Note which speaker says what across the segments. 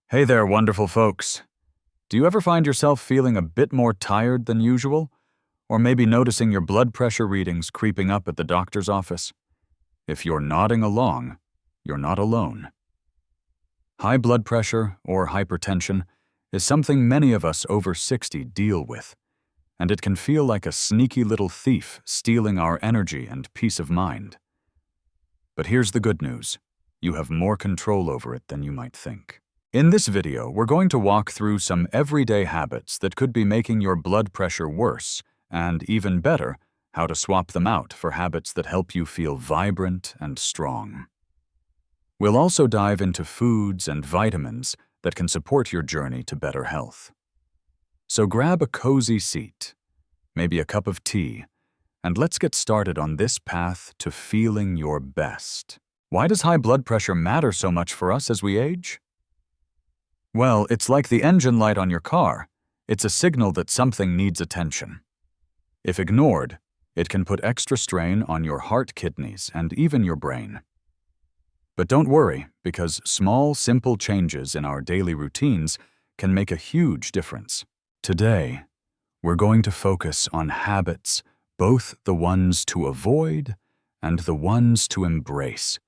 Speaker 1: Hey there, wonderful folks. Do you ever find yourself feeling a bit more tired than usual? Or maybe noticing your blood pressure readings creeping up at the doctor's office? If you're nodding along, you're not alone. High blood pressure, or hypertension, is something many of us over 60 deal with, and it can feel like a sneaky little thief stealing our energy and peace of mind. But here's the good news. You have more control over it than you might think. In this video, we're going to walk through some everyday habits that could be making your blood pressure worse, and even better, how to swap them out for habits that help you feel vibrant and strong. We'll also dive into foods and vitamins that can support your journey to better health. So grab a cozy seat, maybe a cup of tea, and let's get started on this path to feeling your best. Why does high blood pressure matter so much for us as we age? Well, it's like the engine light on your car. It's a signal that something needs attention. If ignored, it can put extra strain on your heart, kidneys, and even your brain. But don't worry, because small, simple changes in our daily routines can make a huge difference. Today, we're going to focus on habits, both the ones to avoid and the ones to embrace,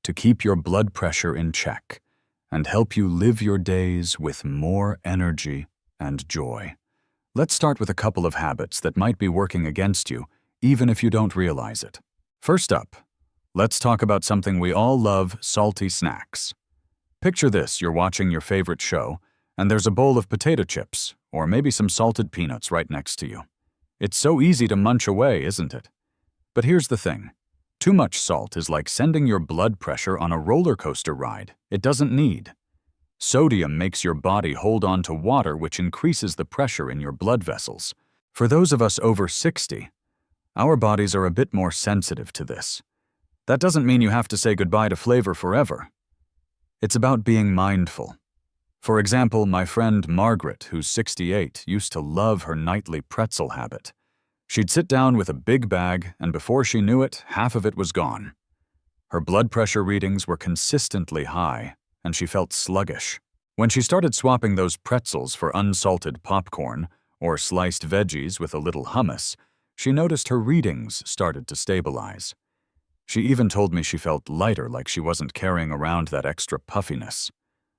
Speaker 1: to keep your blood pressure in check and help you live your days with more energy and joy. Let's start with a couple of habits that might be working against you, even if you don't realize it. First up, let's talk about something we all love: salty snacks. Picture this: you're watching your favorite show, and there's a bowl of potato chips, or maybe some salted peanuts right next to you. It's so easy to munch away, isn't it? But here's the thing. Too much salt is like sending your blood pressure on a roller coaster ride it doesn't need. Sodium makes your body hold on to water, which increases the pressure in your blood vessels. For those of us over 60, our bodies are a bit more sensitive to this. That doesn't mean you have to say goodbye to flavor forever. It's about being mindful. For example, my friend Margaret, who's 68, used to love her nightly pretzel habit. She'd sit down with a big bag, and before she knew it, half of it was gone. Her blood pressure readings were consistently high, and she felt sluggish. When she started swapping those pretzels for unsalted popcorn or sliced veggies with a little hummus, she noticed her readings started to stabilize. She even told me she felt lighter, like she wasn't carrying around that extra puffiness.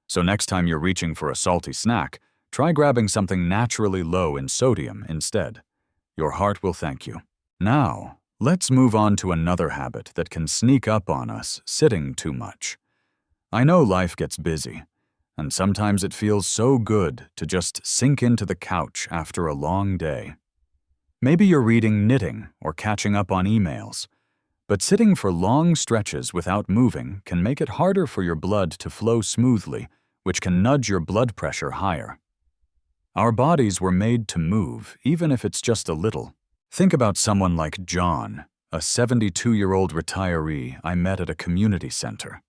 Speaker 1: So next time you're reaching for a salty snack, try grabbing something naturally low in sodium instead. Your heart will thank you. Now, let's move on to another habit that can sneak up on us: sitting too much. I know life gets busy, and sometimes it feels so good to just sink into the couch after a long day. Maybe you're reading, knitting, or catching up on emails, but sitting for long stretches without moving can make it harder for your blood to flow smoothly, which can nudge your blood pressure higher. Our bodies were made to move, even if it's just a little. Think about someone like John, a 72-year-old retiree I met at a community center.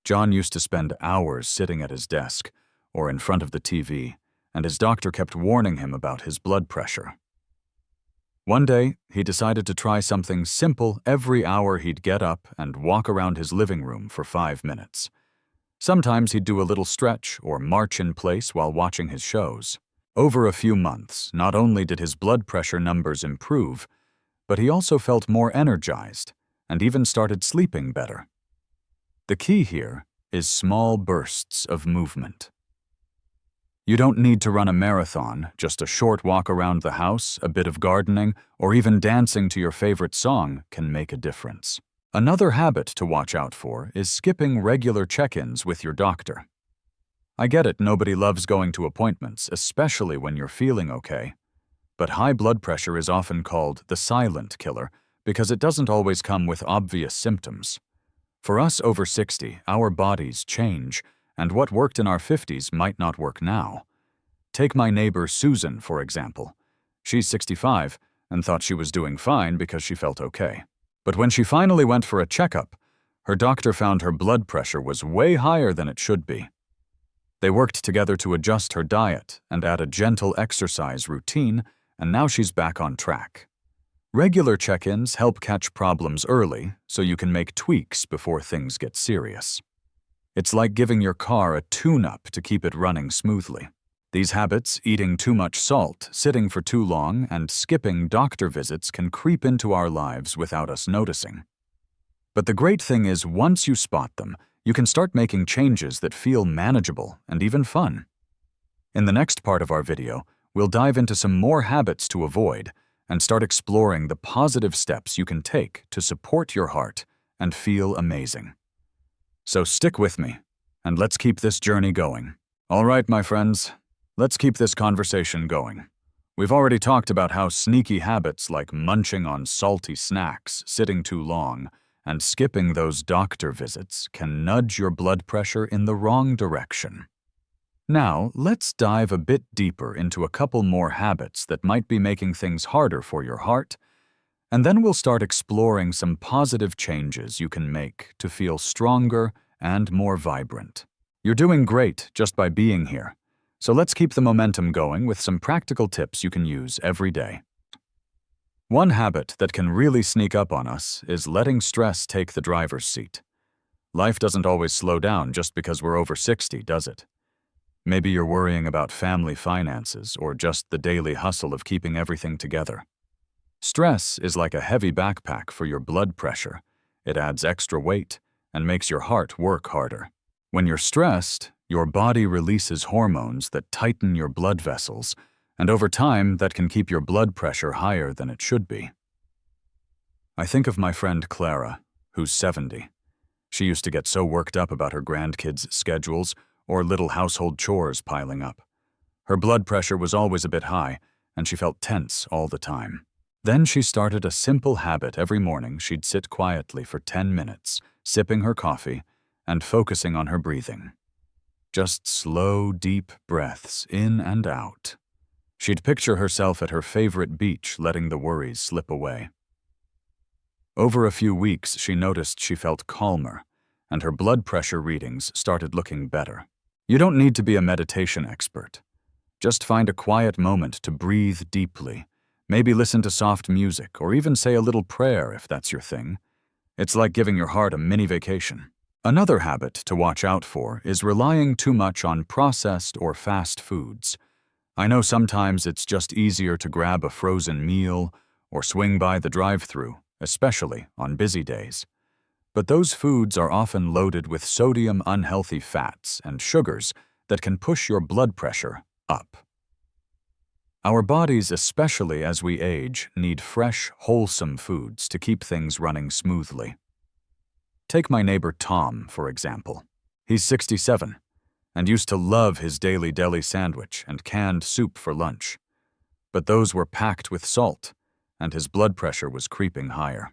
Speaker 1: John used to spend hours sitting at his desk or in front of the TV, and his doctor kept warning him about his blood pressure. One day, he decided to try something simple. Every hour he'd get up and walk around his living room for 5 minutes. Sometimes he'd do a little stretch or march in place while watching his shows. Over a few months, not only did his blood pressure numbers improve, but he also felt more energized and even started sleeping better. The key here is small bursts of movement. You don't need to run a marathon. Just a short walk around the house, a bit of gardening, or even dancing to your favorite song can make a difference. Another habit to watch out for is skipping regular check-ins with your doctor. I get it, nobody loves going to appointments, especially when you're feeling okay. But high blood pressure is often called the silent killer because it doesn't always come with obvious symptoms. For us over 60, our bodies change, and what worked in our 50s might not work now. Take my neighbor Susan, for example. She's 65 and thought she was doing fine because she felt okay. But when she finally went for a checkup, her doctor found her blood pressure was way higher than it should be. They worked together to adjust her diet and add a gentle exercise routine, and now she's back on track. Regular check-ins help catch problems early so you can make tweaks before things get serious. It's like giving your car a tune-up to keep it running smoothly. These habits, eating too much salt, sitting for too long, and skipping doctor visits can creep into our lives without us noticing. But the great thing is, once you spot them, you can start making changes that feel manageable and even fun. In the next part of our video, we'll dive into some more habits to avoid and start exploring the positive steps you can take to support your heart and feel amazing. So stick with me, and let's keep this journey going. All right, my friends, let's keep this conversation going. We've already talked about how sneaky habits like munching on salty snacks, sitting too long, and skipping those doctor visits can nudge your blood pressure in the wrong direction. Now, let's dive a bit deeper into a couple more habits that might be making things harder for your heart, and then we'll start exploring some positive changes you can make to feel stronger and more vibrant. You're doing great just by being here, so let's keep the momentum going with some practical tips you can use every day. One habit that can really sneak up on us is letting stress take the driver's seat. Life doesn't always slow down just because we're over 60, does it? Maybe you're worrying about family finances or just the daily hustle of keeping everything together. Stress is like a heavy backpack for your blood pressure. It adds extra weight and makes your heart work harder. When you're stressed, your body releases hormones that tighten your blood vessels, and over time, that can keep your blood pressure higher than it should be. I think of my friend Clara, who's 70. She used to get so worked up about her grandkids' schedules or little household chores piling up. Her blood pressure was always a bit high, and she felt tense all the time. Then she started a simple habit. Every morning she'd sit quietly for 10 minutes, sipping her coffee and focusing on her breathing. Just slow, deep breaths in and out. She'd picture herself at her favorite beach, letting the worries slip away. Over a few weeks, she noticed she felt calmer, and her blood pressure readings started looking better. You don't need to be a meditation expert. Just find a quiet moment to breathe deeply. Maybe listen to soft music, or even say a little prayer if that's your thing. It's like giving your heart a mini vacation. Another habit to watch out for is relying too much on processed or fast foods. I know sometimes it's just easier to grab a frozen meal or swing by the drive-thru, especially on busy days. But those foods are often loaded with sodium, unhealthy fats, and sugars that can push your blood pressure up. Our bodies, especially as we age, need fresh, wholesome foods to keep things running smoothly. Take my neighbor Tom, for example. He's 67 and used to love his daily deli sandwich and canned soup for lunch. But those were packed with salt, and his blood pressure was creeping higher.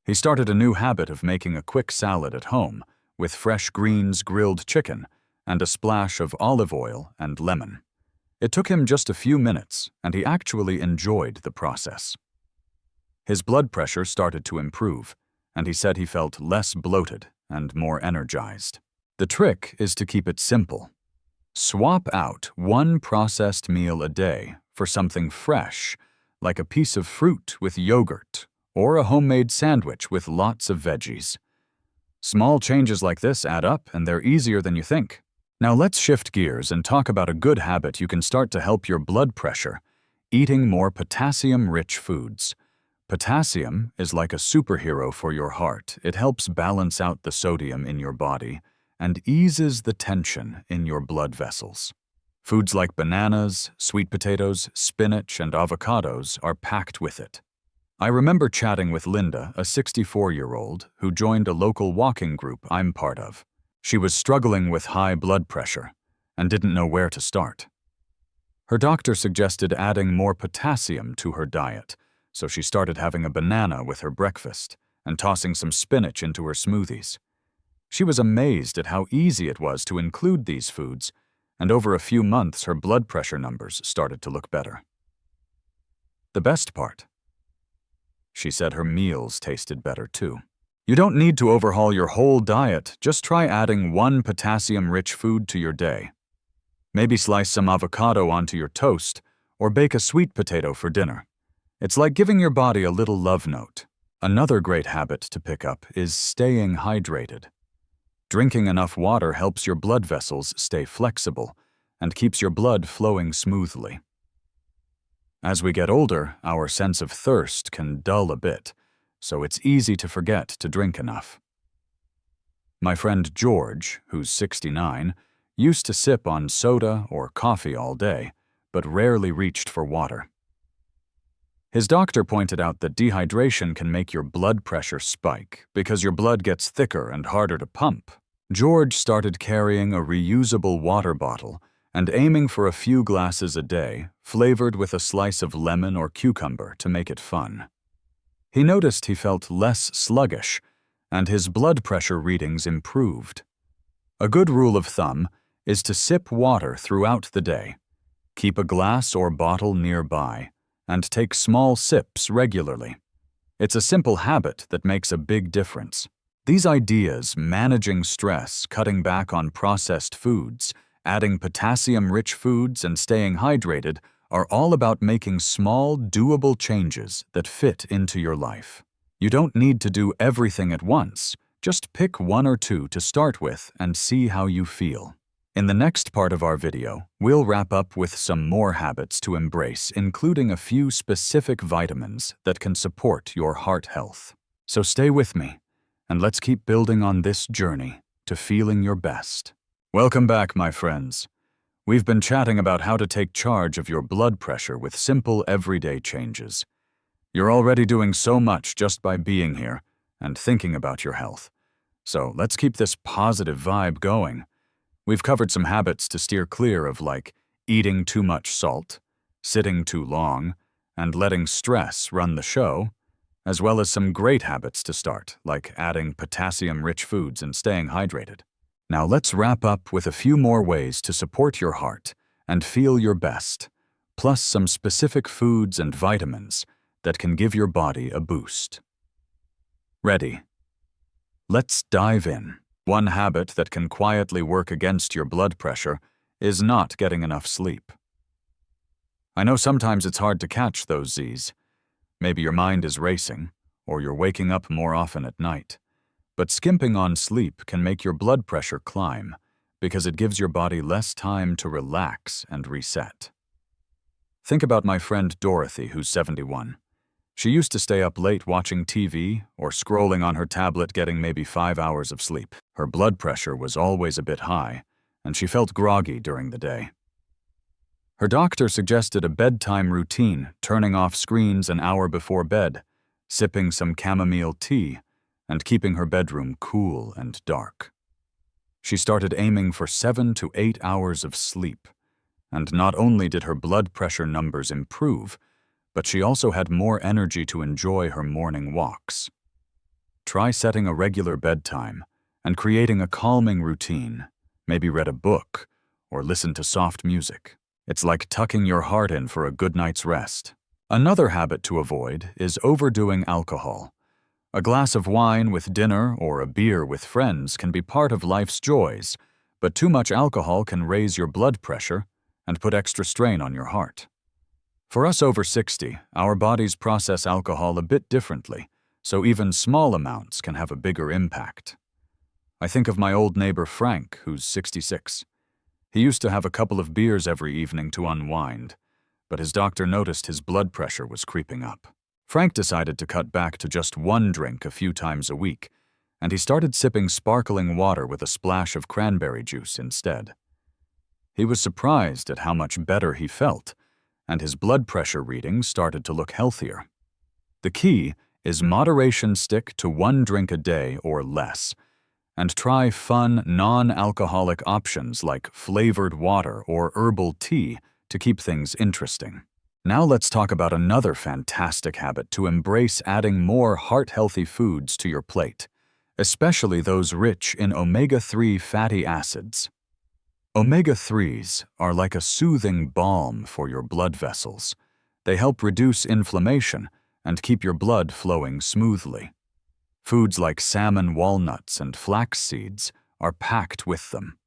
Speaker 1: He started a new habit of making a quick salad at home with fresh greens, grilled chicken, and a splash of olive oil and lemon. It took him just a few minutes, and he actually enjoyed the process. His blood pressure started to improve, and he said he felt less bloated and more energized. The trick is to keep it simple. Swap out one processed meal a day for something fresh, like a piece of fruit with yogurt or a homemade sandwich with lots of veggies. Small changes like this add up, and they're easier than you think. Now let's shift gears and talk about a good habit you can start to help your blood pressure: eating more potassium-rich foods. Potassium is like a superhero for your heart. It helps balance out the sodium in your body and eases the tension in your blood vessels. Foods like bananas, sweet potatoes, spinach, and avocados are packed with it. I remember chatting with Linda, a 64-year-old who joined a local walking group I'm part of. She was struggling with high blood pressure and didn't know where to start. Her doctor suggested adding more potassium to her diet, so she started having a banana with her breakfast and tossing some spinach into her smoothies. She was amazed at how easy it was to include these foods, and over a few months her blood pressure numbers started to look better. The best part: she said her meals tasted better too. You don't need to overhaul your whole diet, just try adding one potassium-rich food to your day. Maybe slice some avocado onto your toast, or bake a sweet potato for dinner. It's like giving your body a little love note. Another great habit to pick up is staying hydrated. Drinking enough water helps your blood vessels stay flexible and keeps your blood flowing smoothly. As we get older, our sense of thirst can dull a bit, so it's easy to forget to drink enough. My friend George, who's 69, used to sip on soda or coffee all day, but rarely reached for water. His doctor pointed out that dehydration can make your blood pressure spike because your blood gets thicker and harder to pump. George started carrying a reusable water bottle and aiming for a few glasses a day, flavored with a slice of lemon or cucumber to make it fun. He noticed he felt less sluggish, and his blood pressure readings improved. A good rule of thumb is to sip water throughout the day. Keep a glass or bottle nearby, and take small sips regularly. It's a simple habit that makes a big difference. These ideas, managing stress, cutting back on processed foods, adding potassium-rich foods, and staying hydrated, are all about making small, doable changes that fit into your life. You don't need to do everything at once. Just pick one or two to start with and see how you feel. In the next part of our video, we'll wrap up with some more habits to embrace, including a few specific vitamins that can support your heart health. So stay with me, and let's keep building on this journey to feeling your best. Welcome back, my friends. We've been chatting about how to take charge of your blood pressure with simple everyday changes. You're already doing so much just by being here and thinking about your health. So let's keep this positive vibe going. We've covered some habits to steer clear of, like eating too much salt, sitting too long, and letting stress run the show, as well as some great habits to start, like adding potassium-rich foods and staying hydrated. Now let's wrap up with a few more ways to support your heart and feel your best, plus some specific foods and vitamins that can give your body a boost. Ready? Let's dive in. One habit that can quietly work against your blood pressure is not getting enough sleep. I know sometimes it's hard to catch those Z's. Maybe your mind is racing, or you're waking up more often at night. But skimping on sleep can make your blood pressure climb because it gives your body less time to relax and reset. Think about my friend Dorothy, who's 71. She used to stay up late watching TV or scrolling on her tablet, getting maybe 5 hours of sleep. Her blood pressure was always a bit high, and she felt groggy during the day. Her doctor suggested a bedtime routine, turning off screens an hour before bed, sipping some chamomile tea, and keeping her bedroom cool and dark. She started aiming for 7 to 8 hours of sleep, and not only did her blood pressure numbers improve, but she also had more energy to enjoy her morning walks. Try setting a regular bedtime and creating a calming routine. Maybe read a book or listen to soft music. It's like tucking your heart in for a good night's rest. Another habit to avoid is overdoing alcohol. A glass of wine with dinner or a beer with friends can be part of life's joys, but too much alcohol can raise your blood pressure and put extra strain on your heart. For us over 60, our bodies process alcohol a bit differently, so even small amounts can have a bigger impact. I think of my old neighbor Frank, who's 66. He used to have a couple of beers every evening to unwind, but his doctor noticed his blood pressure was creeping up. Frank decided to cut back to just one drink a few times a week, and he started sipping sparkling water with a splash of cranberry juice instead. He was surprised at how much better he felt, and his blood pressure readings started to look healthier. The key is moderation. Stick to one drink a day or less, and try fun, non-alcoholic options like flavored water or herbal tea to keep things interesting. Now let's talk about another fantastic habit to embrace: adding more heart-healthy foods to your plate, especially those rich in omega-3 fatty acids. Omega-3s are like a soothing balm for your blood vessels. They help reduce inflammation and keep your blood flowing smoothly. Foods like salmon, walnuts, and flax seeds are packed with them.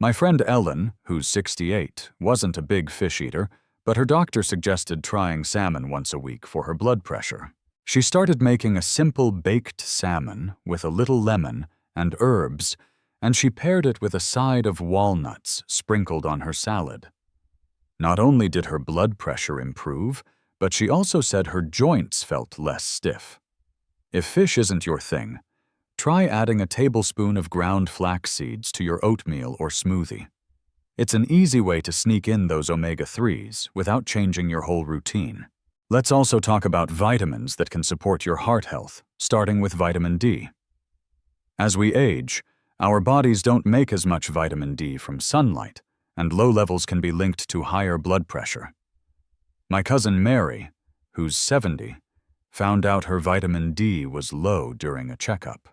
Speaker 1: My friend Ellen, who's 68, wasn't a big fish eater, but her doctor suggested trying salmon once a week for her blood pressure. She started making a simple baked salmon with a little lemon and herbs and she paired it with a side of walnuts sprinkled on her salad. Not only did her blood pressure improve, but she also said her joints felt less stiff. If fish isn't your thing, try adding a tablespoon of ground flax seeds to your oatmeal or smoothie. It's an easy way to sneak in those omega-3s without changing your whole routine. Let's also talk about vitamins that can support your heart health, starting with vitamin D. As we age, our bodies don't make as much vitamin D from sunlight, and low levels can be linked to higher blood pressure. My cousin Mary, who's 70, found out her vitamin D was low during a checkup.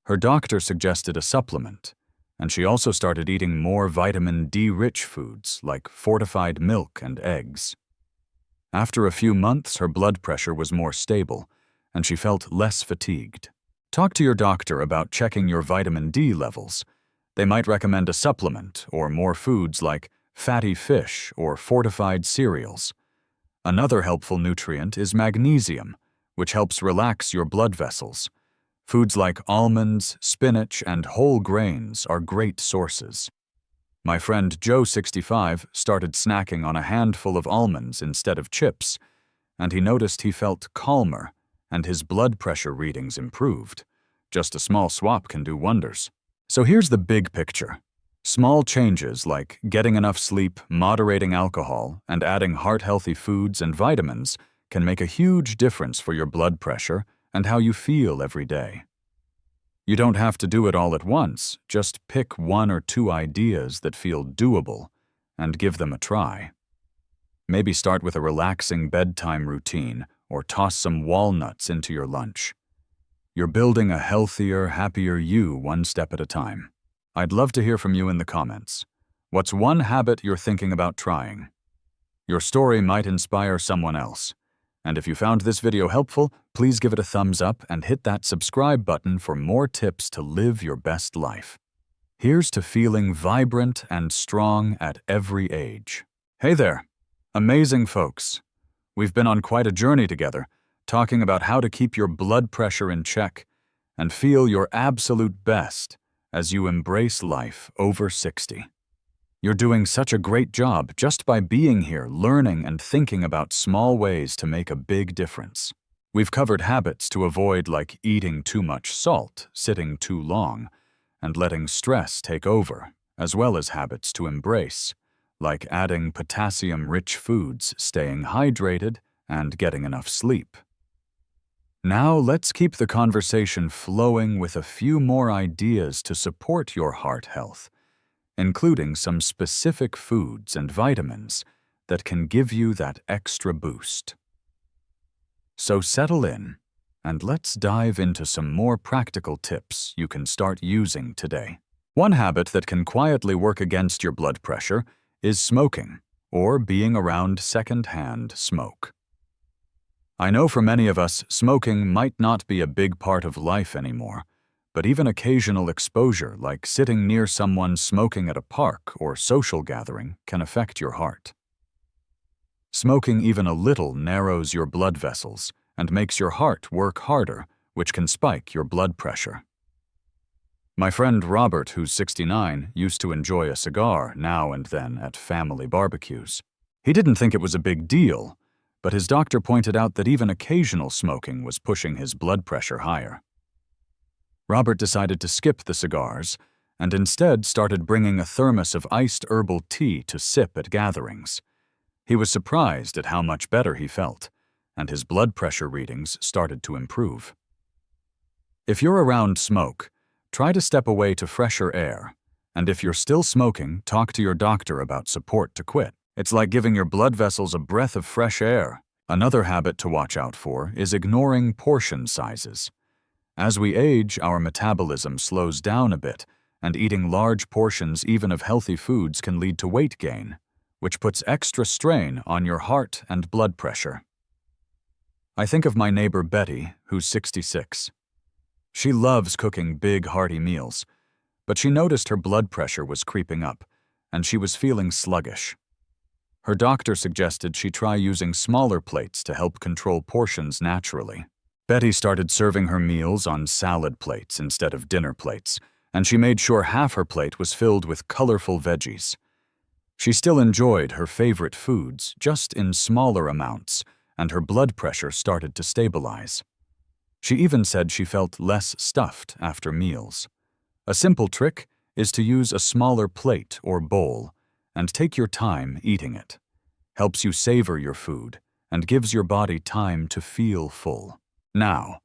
Speaker 1: Her doctor suggested a supplement, and she also started eating more vitamin D-rich foods like fortified milk and eggs. After a few months, her blood pressure was more stable, and she felt less fatigued. Talk to your doctor about checking your vitamin D levels. They might recommend a supplement or more foods like fatty fish or fortified cereals. Another helpful nutrient is magnesium, which helps relax your blood vessels. Foods like almonds, spinach, and whole grains are great sources. My friend Joe, 65, started snacking on a handful of almonds instead of chips, and he noticed he felt calmer and his blood pressure readings improved. Just a small swap can do wonders. So here's the big picture. Small changes like getting enough sleep, moderating alcohol, and adding heart-healthy foods and vitamins can make a huge difference for your blood pressure and how you feel every day. You don't have to do it all at once, just pick 1 or 2 ideas that feel doable and give them a try. Maybe start with a relaxing bedtime routine or toss some walnuts into your lunch. You're building a healthier, happier you one step at a time. I'd love to hear from you in the comments. What's one habit you're thinking about trying? Your story might inspire someone else. And if you found this video helpful, please give it a thumbs up and hit that subscribe button for more tips to live your best life. Here's to feeling vibrant and strong at every age. Hey there, amazing folks. We've been on quite a journey together, talking about how to keep your blood pressure in check and feel your absolute best as you embrace life over 60. You're doing such a great job just by being here, learning and thinking about small ways to make a big difference. We've covered habits to avoid, like eating too much salt, sitting too long, and letting stress take over, as well as habits to embrace, like adding potassium-rich foods, staying hydrated, and getting enough sleep. Now let's keep the conversation flowing with a few more ideas to support your heart health, including some specific foods and vitamins that can give you that extra boost. So settle in, and let's dive into some more practical tips you can start using today. One habit that can quietly work against your blood pressure is smoking, or being around secondhand smoke. I know for many of us, smoking might not be a big part of life anymore, but even occasional exposure, like sitting near someone smoking at a park or social gathering, can affect your heart. Smoking even a little narrows your blood vessels and makes your heart work harder, which can spike your blood pressure. My friend Robert, who's 69, used to enjoy a cigar now and then at family barbecues. He didn't think it was a big deal, but his doctor pointed out that even occasional smoking was pushing his blood pressure higher. Robert decided to skip the cigars and instead started bringing a thermos of iced herbal tea to sip at gatherings. He was surprised at how much better he felt, and his blood pressure readings started to improve. If you're around smoke, try to step away to fresher air, and if you're still smoking, talk to your doctor about support to quit. It's like giving your blood vessels a breath of fresh air. Another habit to watch out for is ignoring portion sizes. As we age, our metabolism slows down a bit, and eating large portions even of healthy foods can lead to weight gain, which puts extra strain on your heart and blood pressure. I think of my neighbor Betty, who's 66. She loves cooking big, hearty meals, but she noticed her blood pressure was creeping up, and she was feeling sluggish. Her doctor suggested she try using smaller plates to help control portions naturally. Betty started serving her meals on salad plates instead of dinner plates, and she made sure half her plate was filled with colorful veggies. She still enjoyed her favorite foods, just in smaller amounts, and her blood pressure started to stabilize. She even said she felt less stuffed after meals. A simple trick is to use a smaller plate or bowl and take your time eating it. Helps you savor your food and gives your body time to feel full. Now,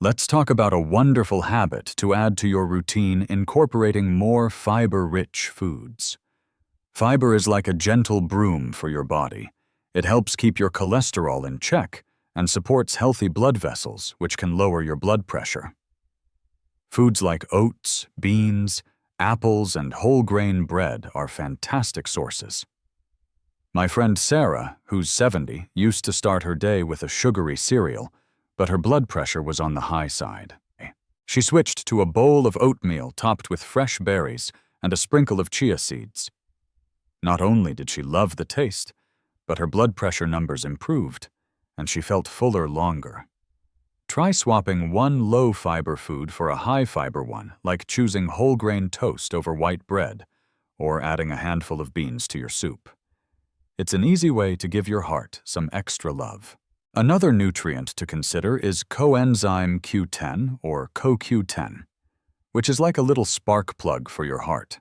Speaker 1: let's talk about a wonderful habit to add to your routine incorporating more fiber-rich foods. Fiber is like a gentle broom for your body. It helps keep your cholesterol in check and supports healthy blood vessels, which can lower your blood pressure. Foods like oats, beans, apples, and whole grain bread are fantastic sources. My friend Sarah, who's 70, used to start her day with a sugary cereal, but her blood pressure was on the high side. She switched to a bowl of oatmeal topped with fresh berries and a sprinkle of chia seeds. Not only did she love the taste, but her blood pressure numbers improved, and she felt fuller longer. Try swapping one low-fiber food for a high-fiber one, like choosing whole grain toast over white bread, or adding a handful of beans to your soup. It's an easy way to give your heart some extra love. Another nutrient to consider is coenzyme Q10 or CoQ10, which is like a little spark plug for your heart.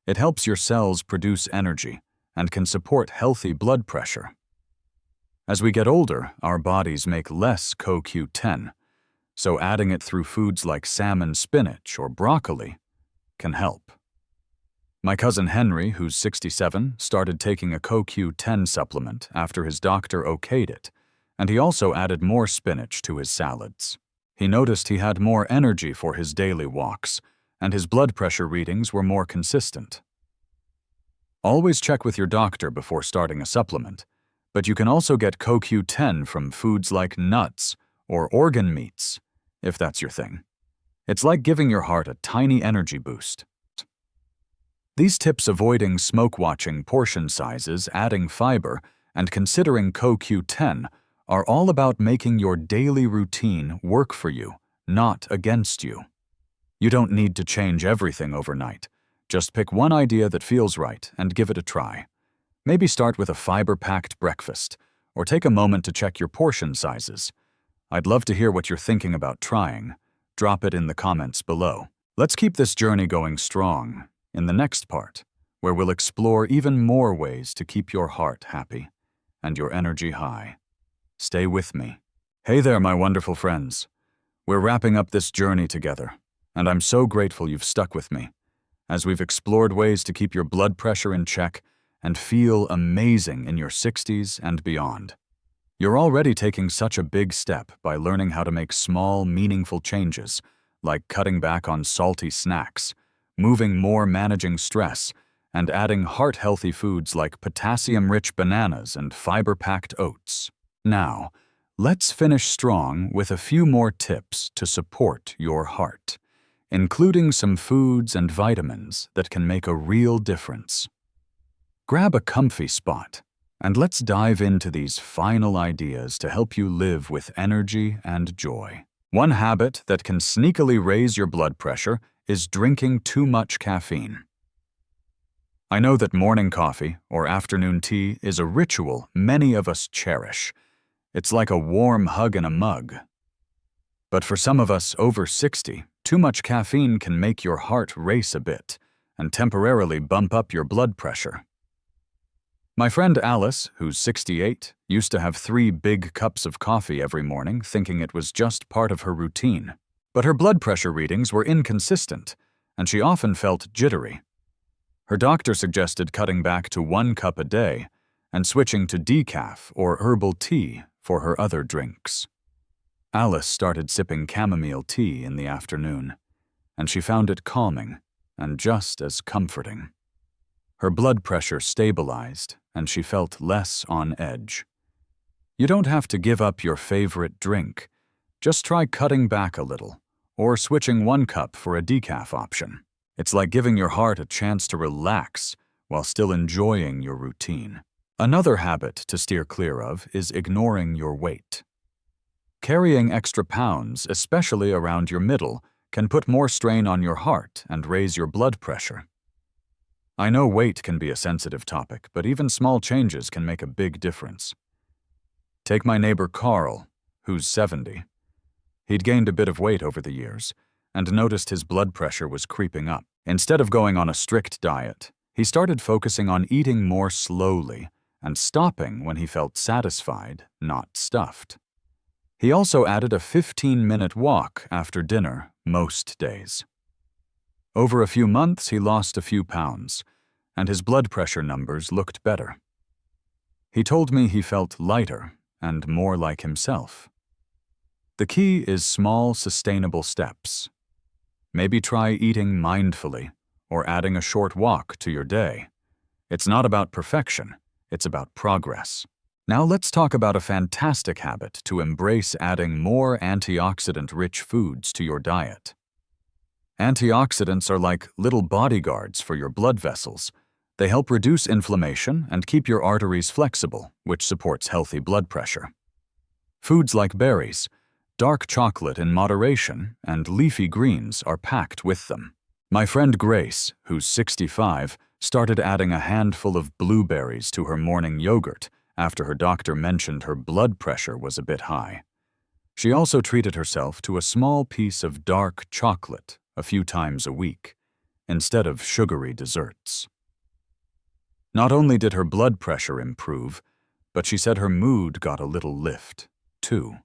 Speaker 1: It helps your cells produce energy and can support healthy blood pressure. As we get older, our bodies make less CoQ10, so adding it through foods like salmon spinach or broccoli can help. My cousin Henry, who's 67, started taking a CoQ10 supplement after his doctor okayed it, and he also added more spinach to his salads. He noticed he had more energy for his daily walks, and his blood pressure readings were more consistent. Always check with your doctor before starting a supplement, but you can also get CoQ10 from foods like nuts or organ meats, if that's your thing. It's like giving your heart a tiny energy boost. These tips avoiding smoke-watching portion sizes, adding fiber, and considering CoQ10 are all about making your daily routine work for you, not against you. You don't need to change everything overnight. Just pick one idea that feels right and give it a try. Maybe start with a fiber-packed breakfast, or take a moment to check your portion sizes. I'd love to hear what you're thinking about trying. Drop it in the comments below. Let's keep this journey going strong in the next part, where we'll explore even more ways to keep your heart happy and your energy high. Stay with me. Hey there, my wonderful friends. We're wrapping up this journey together, and I'm so grateful you've stuck with me as we've explored ways to keep your blood pressure in check and feel amazing in your 60s and beyond. You're already taking such a big step by learning how to make small, meaningful changes, like cutting back on salty snacks, moving more managing stress, and adding heart-healthy foods like potassium-rich bananas and fiber-packed oats. Now, let's finish strong with a few more tips to support your heart, including some foods and vitamins that can make a real difference. Grab a comfy spot, and let's dive into these final ideas to help you live with energy and joy. One habit that can sneakily raise your blood pressure is drinking too much caffeine. I know that morning coffee or afternoon tea is a ritual many of us cherish. It's like a warm hug in a mug. But for some of us over 60, too much caffeine can make your heart race a bit and temporarily bump up your blood pressure. My friend Alice, who's 68, used to have 3 big cups of coffee every morning, thinking it was just part of her routine. But her blood pressure readings were inconsistent, and she often felt jittery. Her doctor suggested cutting back to 1 cup a day and switching to decaf or herbal tea for her other drinks. Alice started sipping chamomile tea in the afternoon, and she found it calming and just as comforting. Her blood pressure stabilized, and she felt less on edge. You don't have to give up your favorite drink. Just try cutting back a little, or switching 1 cup for a decaf option. It's like giving your heart a chance to relax while still enjoying your routine. Another habit to steer clear of is ignoring your weight. Carrying extra pounds, especially around your middle, can put more strain on your heart and raise your blood pressure. I know weight can be a sensitive topic, but even small changes can make a big difference. Take my neighbor Carl, who's 70. He'd gained a bit of weight over the years and noticed his blood pressure was creeping up. Instead of going on a strict diet, he started focusing on eating more slowly and stopping when he felt satisfied, not stuffed. He also added a 15-minute walk after dinner most days. Over a few months, he lost a few pounds, and his blood pressure numbers looked better. He told me he felt lighter and more like himself. The key is small, sustainable steps. Maybe try eating mindfully or adding a short walk to your day. It's not about perfection, it's about progress. Now let's talk about a fantastic habit to embrace: adding more antioxidant-rich foods to your diet. Antioxidants are like little bodyguards for your blood vessels. They help reduce inflammation and keep your arteries flexible, which supports healthy blood pressure. Foods like berries, dark chocolate in moderation, and leafy greens are packed with them. My friend Grace, who's 65, started adding a handful of blueberries to her morning yogurt after her doctor mentioned her blood pressure was a bit high. She also treated herself to a small piece of dark chocolate a few times a week, instead of sugary desserts. Not only did her blood pressure improve, but she said her mood got a little lift, too.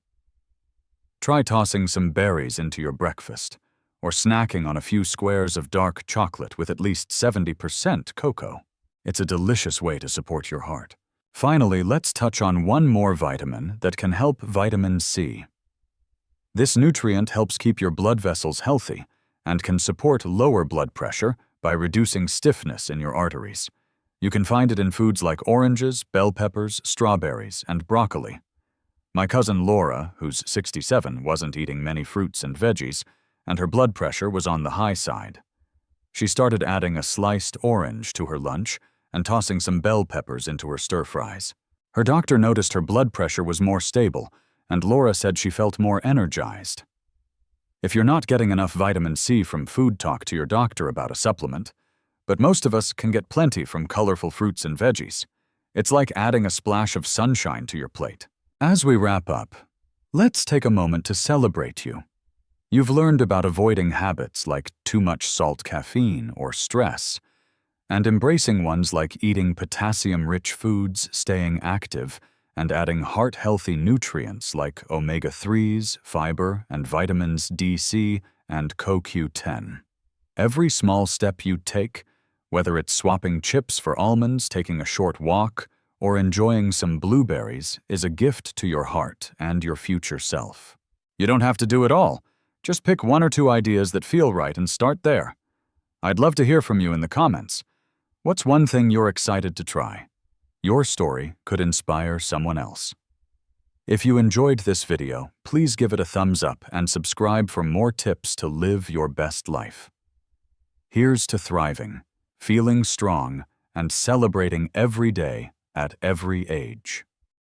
Speaker 1: Try tossing some berries into your breakfast, or snacking on a few squares of dark chocolate with at least 70% cocoa. It's a delicious way to support your heart. Finally, let's touch on one more vitamin that can help: vitamin C. This nutrient helps keep your blood vessels healthy and can support lower blood pressure by reducing stiffness in your arteries. You can find it in foods like oranges, bell peppers, strawberries, and broccoli. My cousin Laura, who's 67, wasn't eating many fruits and veggies, and her blood pressure was on the high side. She started adding a sliced orange to her lunch and tossing some bell peppers into her stir-fries. Her doctor noticed her blood pressure was more stable, and Laura said she felt more energized. If you're not getting enough vitamin C from food, talk to your doctor about a supplement, but most of us can get plenty from colorful fruits and veggies. It's like adding a splash of sunshine to your plate. As we wrap up, let's take a moment to celebrate you. You've learned about avoiding habits like too much salt, caffeine, or stress, and embracing ones like eating potassium-rich foods, staying active, and adding heart-healthy nutrients like omega-3s, fiber, and vitamins D, C, and CoQ10. Every small step you take, whether it's swapping chips for almonds, taking a short walk, or enjoying some blueberries, is a gift to your heart and your future self. You don't have to do it all. Just pick one or two ideas that feel right and start there. I'd love to hear from you in the comments. What's one thing you're excited to try? Your story could inspire someone else. If you enjoyed this video, please give it a thumbs up and subscribe for more tips to live your best life. Here's to thriving, feeling strong, and celebrating every day at every age.